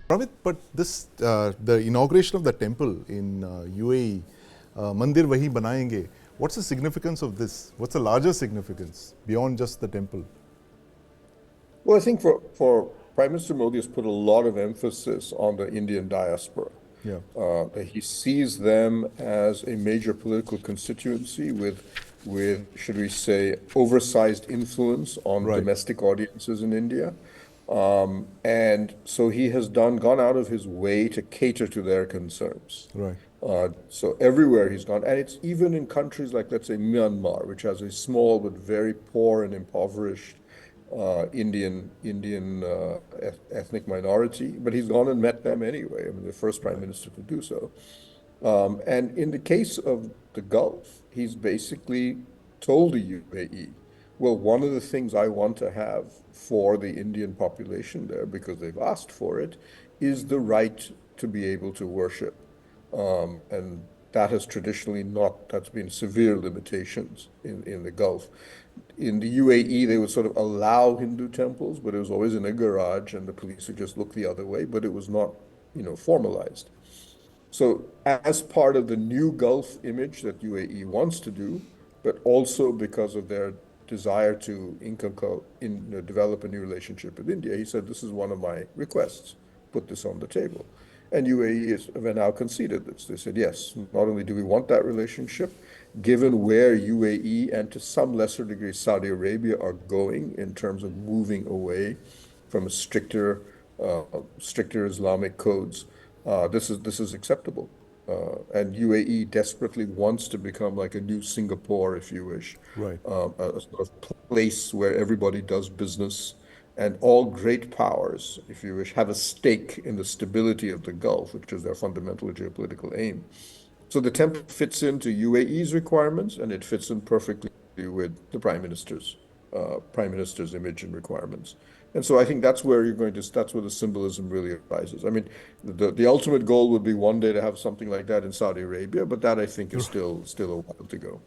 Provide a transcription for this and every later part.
Pramit, but this, the inauguration of the temple in UAE, Mandir Wahi Banayenge, what's the significance of this? What's the larger significance beyond just the temple? Well, I think for Prime Minister Modi has put a lot of emphasis on the Indian diaspora. Yeah. He sees them as a major political constituency with, should we say, oversized influence on Right. domestic audiences in India. And so he has gone out of his way to cater to their concerns. Right. So everywhere he's gone, and it's even in countries like, let's say, Myanmar, which has a small but very poor and impoverished Indian ethnic minority, but he's gone and met them anyway. I mean, the first prime minister to do so. And in the case of the Gulf, he's basically told the UAE, well, one of the things I want to have for the Indian population there, because they've asked for it, is the right to be able to worship. And that has traditionally that's been severe limitations in the Gulf. In the UAE, they would sort of allow Hindu temples, but it was always in a garage and the police would just look the other way, but it was not, formalized. So as part of the new Gulf image that UAE wants to do, but also because of their desire to develop a new relationship with India, he said, this is one of my requests, put this on the table. And UAE have now conceded this. They said, yes, not only do we want that relationship, given where UAE and to some lesser degree Saudi Arabia are going in terms of moving away from stricter Islamic codes, this is acceptable. And UAE desperately wants to become like a new Singapore, if you wish, Right. a sort of place where everybody does business. And all great powers, if you wish, have a stake in the stability of the Gulf, which is their fundamental geopolitical aim. So the temple fits into UAE's requirements, and it fits in perfectly with the prime minister's image and requirements. And so I think that's where that's where the symbolism really arises. I mean, the ultimate goal would be one day to have something like that in Saudi Arabia, but that I think is still a while to go.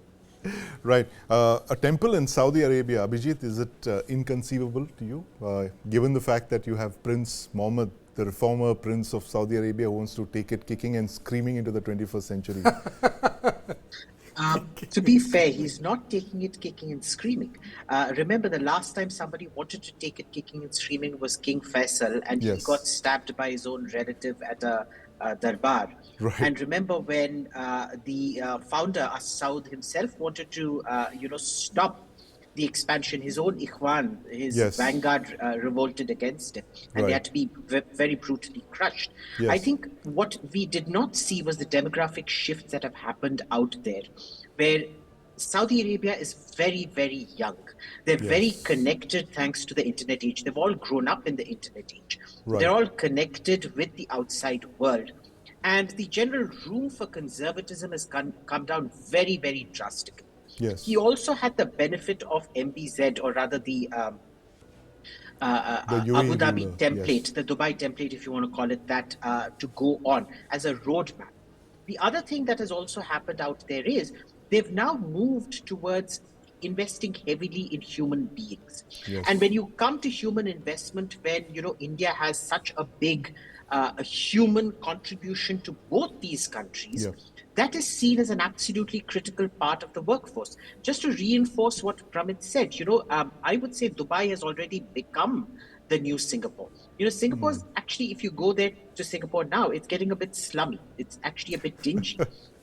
Right. A temple in Saudi Arabia, Abhijit, is it inconceivable to you, given the fact that you have Prince Mohammed, the reformer prince of Saudi Arabia, who wants to take it kicking and screaming into the 21st century? To be fair, he's not taking it kicking and screaming. Remember, the last time somebody wanted to take it kicking and screaming was King Faisal, and Yes. he got stabbed by his own relative at a darbar. Right. And remember when the founder, Saud himself, wanted to, stop the expansion, his own Ikhwan, his Yes. vanguard revolted against it, and Right. they had to be very brutally crushed. Yes. I think what we did not see was the demographic shifts that have happened out there, where Saudi Arabia is very, very young. They're Yes. very connected thanks to the internet age. They've all grown up in the internet age. Right. They're all connected with the outside world. And the general room for conservatism has come down very, very drastically. Yes. He also had the benefit of MBZ, or rather the UAE Abu Dhabi ruler, template, yes. the Dubai template, if you want to call it that, to go on as a roadmap. The other thing that has also happened out there is they've now moved towards investing heavily in human beings. Yes. And when you come to human investment, when India has such a big a human contribution to both these countries, Yes. that is seen as an absolutely critical part of the workforce. Just to reinforce what Pramit said, I would say Dubai has already become the new Singapore. Singapore's actually, if you go there to Singapore now, it's getting a bit slummy. It's actually a bit dingy.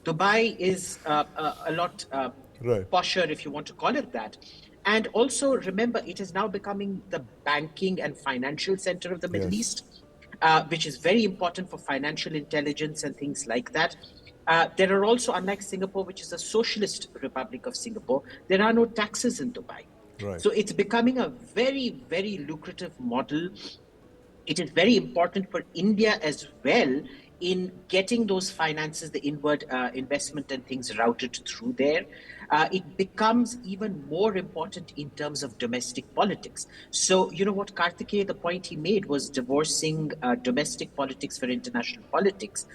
Dubai is a lot Right. posher, if you want to call it that. And also remember, it is now becoming the banking and financial center of the Middle Yes. East, which is very important for financial intelligence and things like that. There are also, unlike Singapore, which is a socialist republic of Singapore, there are no taxes in Dubai. Right. So it's becoming a very, very lucrative model. It is very important for India as well in getting those finances, the inward investment and things routed through there. It becomes even more important in terms of domestic politics. So, what Karthikeya, the point he made was divorcing domestic politics for international politics.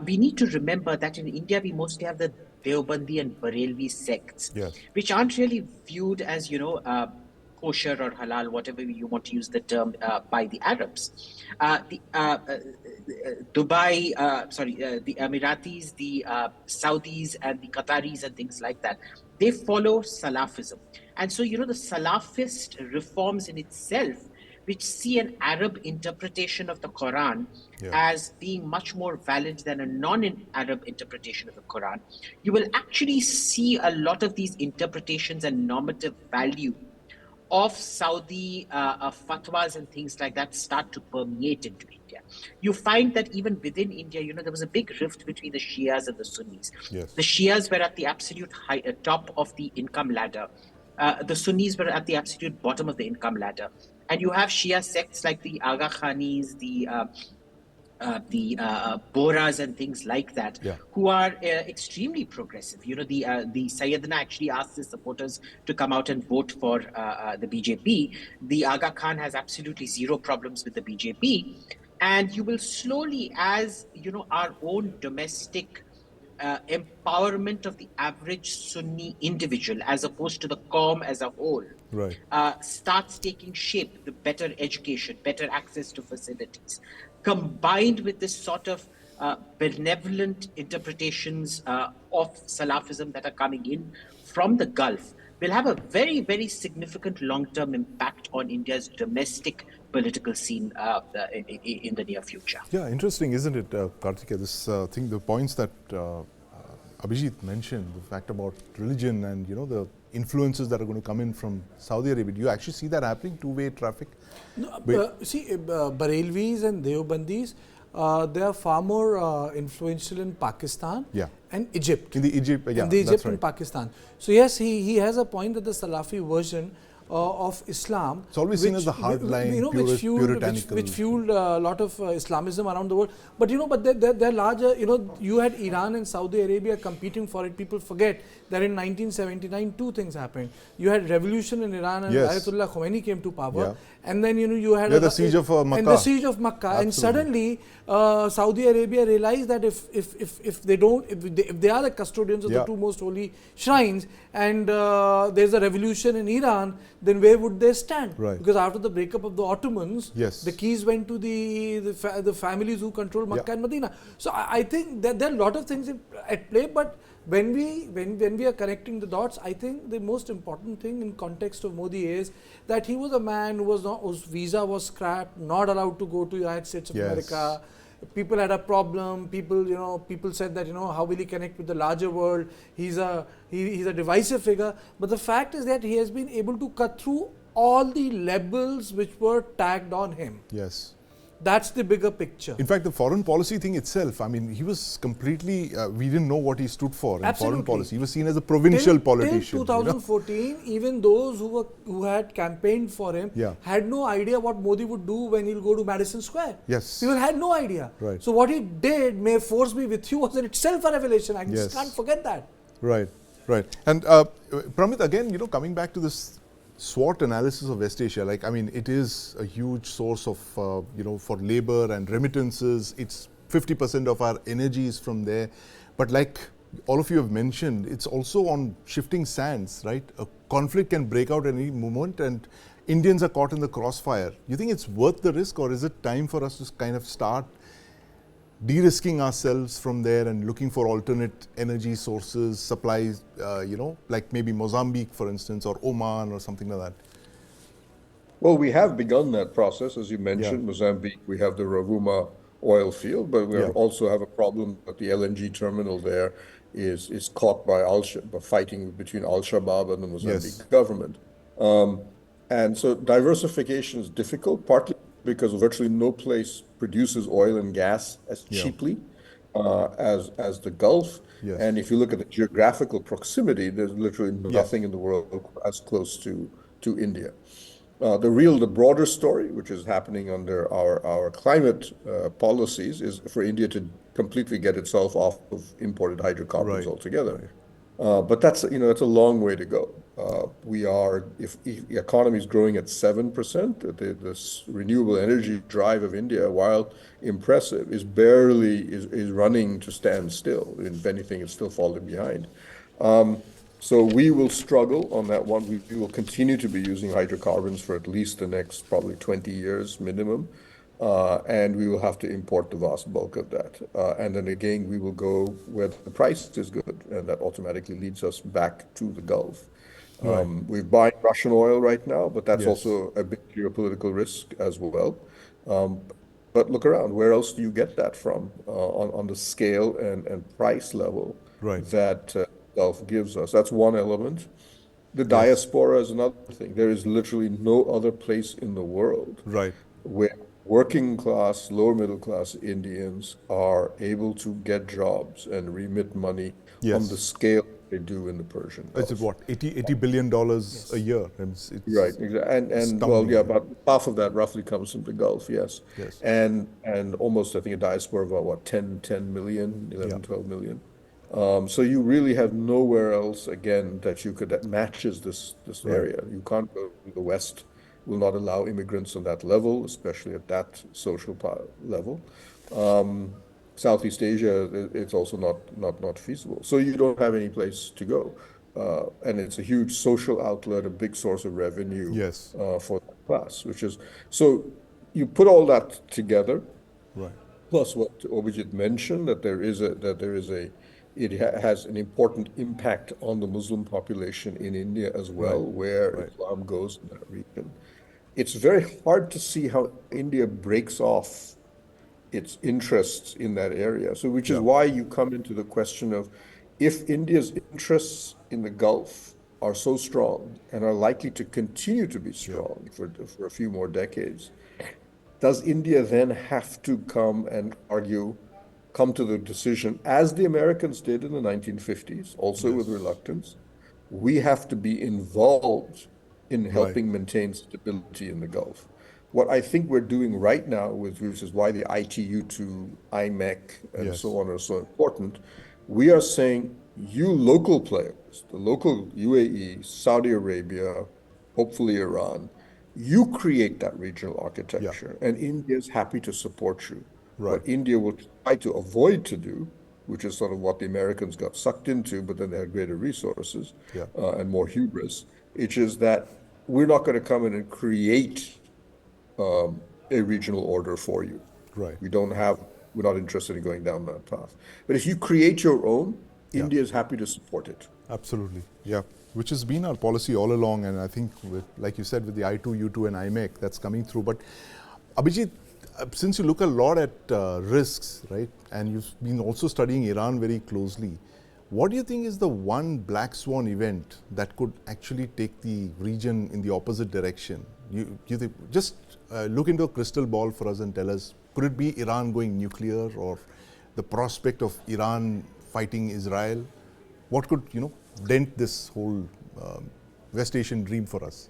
We need to remember that in India, we mostly have the Deobandi and Barelvi sects, Yes. which aren't really viewed as, kosher or halal, whatever you want to use the term, by the Arabs. Dubai, the Emiratis, the Saudis, and the Qataris, and things like that, they follow Salafism. And so, the Salafist reforms in itself, which see an Arab interpretation of the Quran as being much more valid than a non-Arab interpretation of the Quran, you will actually see a lot of these interpretations and normative value of Saudi fatwas and things like that start to permeate into India. You find that even within India, there was a big rift between the Shias and the Sunnis. Yes. The Shias were at the absolute top of the income ladder. The Sunnis were at the absolute bottom of the income ladder. And you have Shia sects like the Aga Khanis, the Boras and things like that, who are extremely progressive. The Sayyidina actually asked his supporters to come out and vote for the BJP. The Aga Khan has absolutely zero problems with the BJP. And you will slowly, as our own domestic empowerment of the average Sunni individual, as opposed to the Qawm as a whole, starts taking shape, the better education, better access to facilities, combined with this sort of benevolent interpretations of Salafism that are coming in from the Gulf, will have a very, very significant long-term impact on India's domestic political scene in the near future. Yeah, interesting, isn't it, Karthikeya? This thing, the points that Abhijit mentioned, the fact about religion and the influences that are going to come in from Saudi Arabia. Do you actually see that happening? Two-way traffic? No, Barelvis and Deobandis, they are far more influential in Pakistan and Egypt. In the Egypt, and Pakistan. So yes, he has a point that the Salafi version of Islam, it's always seen as the hardline, which fueled a lot of Islamism around the world. But they're larger. You had Iran and Saudi Arabia competing for it. People forget that in 1979, two things happened. You had revolution in Iran, and Ayatollah Khomeini came to power, and then you had the siege of Makkah. And the siege of Makkah, and suddenly Saudi Arabia realized that if they are the custodians of the two most holy shrines, and there's a revolution in Iran, then where would they stand? Right. Because after the breakup of the Ottomans, the keys went to the families who controlled Makkah and Medina. So I think that there are a lot of things at play, but when we are connecting the dots, I think the most important thing in context of Modi is that he was a man whose visa was scrapped, not allowed to go to the United States of America. People had a problem. People said that how will he connect with the larger world? He's a divisive figure. But the fact is that he has been able to cut through all the labels which were tagged on him. Yes. That's the bigger picture. In fact, the foreign policy thing itself, I mean, he was completely, we didn't know what he stood for in foreign policy. He was seen as a provincial politician. Till 2014, even those who had campaigned for him had no idea what Modi would do when he'll go to Madison Square. Yes. People had no idea. Right. So what he did, "May force be with you," was in itself a revelation. I just can't forget that. Right, right. And Pramit, again, coming back to this SWOT analysis of West Asia, it is a huge source of, for labor and remittances. It's 50% of our energy is from there. But like all of you have mentioned, it's also on shifting sands, right? A conflict can break out at any moment and Indians are caught in the crossfire. You think it's worth the risk, or is it time for us to kind of start de-risking ourselves from there and looking for alternate energy sources, supplies, like maybe Mozambique, for instance, or Oman or something like that? Well, we have begun that process, as you mentioned. Mozambique, we have the Rovuma oil field, but we also have a problem that the LNG terminal there is caught by fighting between Al-Shabaab and the Mozambique government. And so diversification is difficult, partly because virtually no place produces oil and gas as cheaply as the Gulf. And if you look at the geographical proximity, there's literally nothing in the world as close to India. The broader story, which is happening under our climate policies, is for India to completely get itself off of imported hydrocarbons altogether. But that's a long way to go. If the economy is growing at 7%, this renewable energy drive of India, while impressive, is barely running to stand still. If anything, it's still falling behind. So we will struggle on that one. We will continue to be using hydrocarbons for at least the next probably 20 years minimum. And we will have to import the vast bulk of that. And then again, we will go where the price is good, and that automatically leads us back to the Gulf. Right. We're buying Russian oil right now, but that's Yes. also a big geopolitical risk as well. Um, but look around, where else do you get that from on the scale and price level Right. that Gulf gives us? That's one element. The Yes. diaspora is another thing. There is literally no other place in the world Right. where working class, lower middle class Indians are able to get jobs and remit money on the Yes. scale they do in the Persian Is it Gulf. what, $80 billion Yes. a year? Right, It's exactly. And well, astounding. yeah, about half of that roughly comes from the Gulf, yes. Yes. And almost, I think, a diaspora of about what, 10 million, Yeah. 11, 12 million. So you really have nowhere else again that matches this Right. area. You can't go to the West, will not allow immigrants on that level, especially at that social level. Southeast Asia, it's also not feasible. So you don't have any place to go. And it's a huge social outlet, a big source of revenue Yes. for that class, which is so you put all that together, Right. plus what Obijit mentioned, that it has an important impact on the Muslim population in India as Right. well, where Right. Islam goes in that region. It's very hard to see how India breaks off its interests in that area. So, which is Yeah. why you come into the question of if India's interests in the Gulf are so strong and are likely to continue to be Yeah. strong for a few more decades, does India then have to come to the decision, as the Americans did in the 1950s, also with Yes. reluctance, we have to be involved in Right. helping maintain stability in the Gulf? What I think we're doing right now, which is why the ITU to IMEC and Yes. so on are so important, we are saying, you local players, the local UAE, Saudi Arabia, hopefully Iran, you create that regional Yeah. architecture, and India is happy to support you. Right. What India will try to avoid to do, which is sort of what the Americans got sucked into, but then they had greater resources Yeah. and more hubris, which is that we're not going to come in and create a regional order for you. Right. We're not interested in going down that path. But if you create your own, Yeah. India is happy to support it. Absolutely. Yeah. Which has been our policy all along, and I think, like you said, with the I2, U2, and IMEC, that's coming through. But Abhijit, since you look a lot at risks, right, and you've been also studying Iran very closely, what do you think is the one black swan event that could actually take the region in the opposite direction? You think, just look into a crystal ball for us and tell us, could it be Iran going nuclear, or the prospect of Iran fighting Israel? What could, dent this whole West Asian dream for us?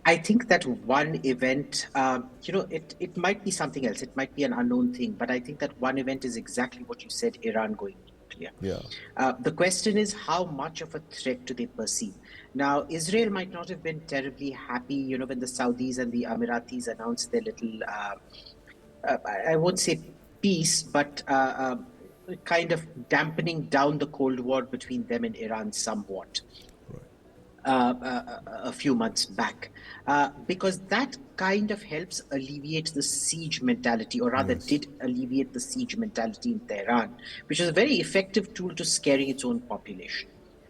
I think that one event, it might be something else. It might be an unknown thing, but I think that one event is exactly what you said, Iran going nuclear. Yeah. The question is, how much of a threat do they perceive? Now, Israel might not have been terribly happy, when the Saudis and the Emiratis announced their little, I won't say peace, but kind of dampening down the Cold War between them and Iran somewhat. A few months back, because that kind of helps alleviate the siege mentality, or rather Yes. did alleviate the siege mentality in Tehran, which is a very effective tool to scaring its own population.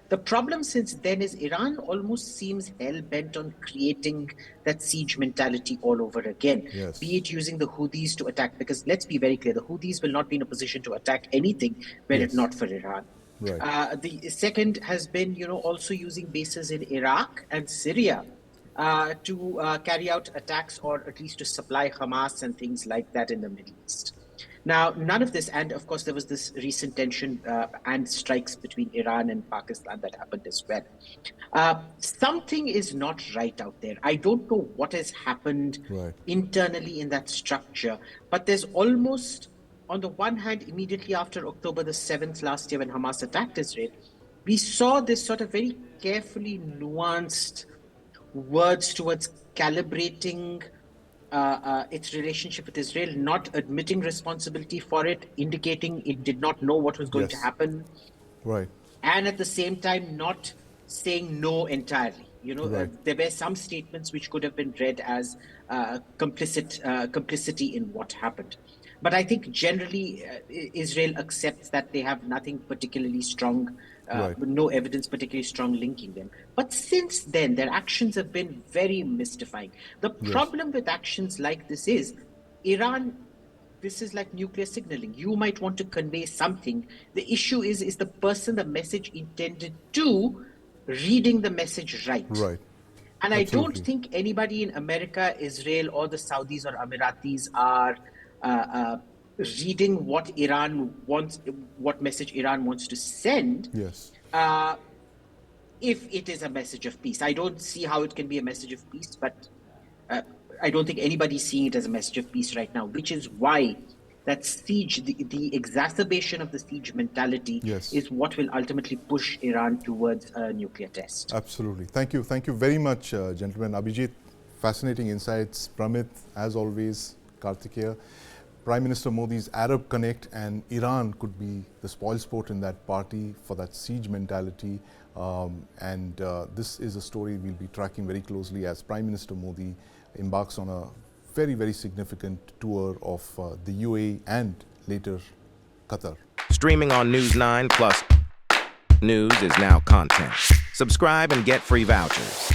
The problem since then is Iran almost seems hell-bent on creating that siege mentality all over again, Yes. be it using the Houthis to attack, because let's be very clear, the Houthis will not be in a position to attack anything were it Yes. not for Iran. Right. The second has been, also using bases in Iraq and Syria to carry out attacks, or at least to supply Hamas and things like that in the Middle East. Now, none of this, and of course, there was this recent tension and strikes between Iran and Pakistan that happened as well. Something is not right out there. I don't know what has happened Right. internally in that structure, but there's almost, on the one hand, immediately after October the 7th last year when Hamas attacked Israel, we saw this sort of very carefully nuanced words towards calibrating its relationship with Israel, not admitting responsibility for it, indicating it did not know what was going to Yes. happen. Right. and at the same time not saying no entirely. There were some statements which could have been read as complicity in what happened. But I think generally Israel accepts that they have nothing particularly strong, no evidence particularly strong linking them. But since then, their actions have been very mystifying. The problem with actions like this is Iran, this is like nuclear signaling. You might want to convey something. The issue is the person the message intended to reading the message right. Right. And Absolutely. I don't think anybody in America, Israel, or the Saudis or Emiratis are reading what Iran wants, what message Iran wants to send. Yes. If it is a message of peace, I don't see how it can be a message of peace, but I don't think anybody's seeing it as a message of peace right now, which is why that siege, the exacerbation of the siege mentality is what will ultimately push Iran towards a nuclear test. Absolutely. Thank you. Thank you very much, gentlemen. Abhijit, fascinating insights. Pramit, as always, Kartikeya. Prime Minister Modi's Arab Connect and Iran could be the spoilsport in that party for that siege mentality. This is a story we'll be tracking very closely as Prime Minister Modi embarks on a very, very significant tour of the UAE and later Qatar. Streaming on News9 Plus. News is now content. Subscribe and get free vouchers.